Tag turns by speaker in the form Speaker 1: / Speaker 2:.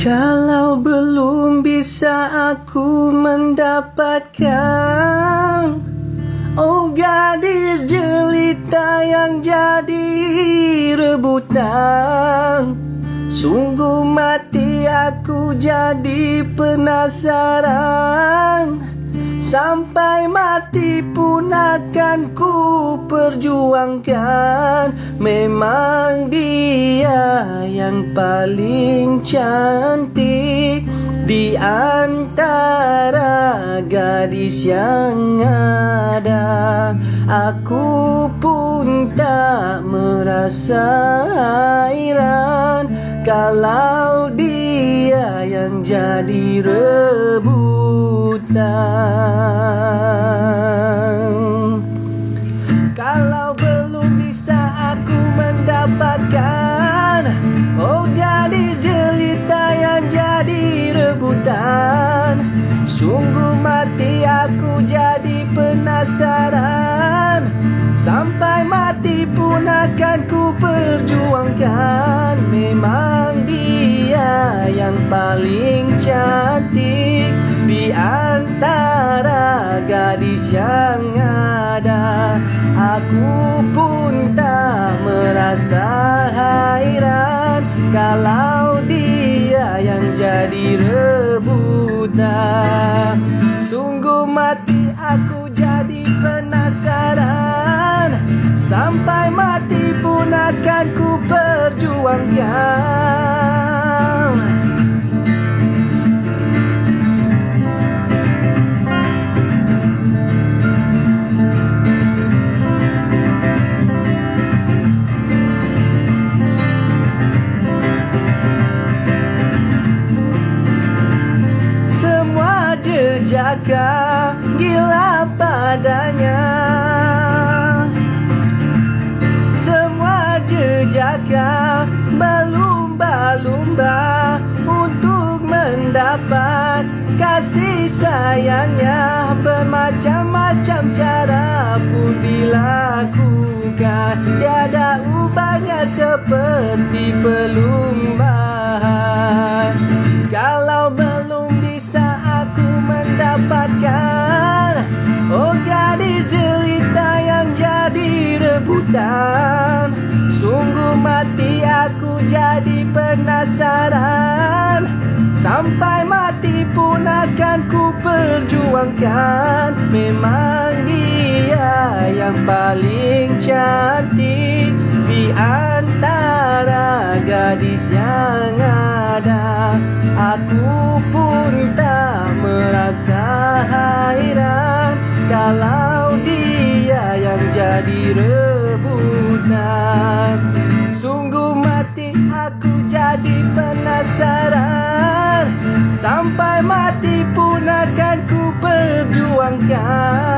Speaker 1: Kalau belum bisa aku mendapatkan, oh gadis jelita yang jadi rebutan, sungguh mati aku jadi penasaran. Sampai mati pun akan ku perjuangkan. Memang dia yang paling cantik di antara gadis yang ada. Aku pun tak merasa hairan kalau dia yang jadi rebutan. Kalau belum bisa aku mendapatkan, oh gadis jelita yang jadi rebutan, sungguh mati aku jadi penasaran. Sampai mati pun akan ku perjuangkan. Memang dia yang paling cantik di antara gadis yang ada. Aku pun tak merasa hairan kalau dia yang jadi rebutan. Sungguh mati aku jadi penasaran. Sampai mati pun akan ku perjuangkan. Semua jejaka gila padanya, semua jejaka berlumba-lumba untuk mendapat kasih sayangnya. Bermacam-macam cara pun dilakukan, tiada ubahnya seperti perlumbaan. Kalau belum bisa aku mendapatkan, oh gadis jelita yang jadi rebutan, sungguh mati aku jadi penasaran. Sampai mati pun akan ku perjuangkan. Memang dia yang paling cantik di antara gadis yang ada. Aku pun tak merasa hairan kalau dia yang jadi rebutan. Sungguh mati aku jadi penasaran. Sampai mati pun akan ku perjuangkan.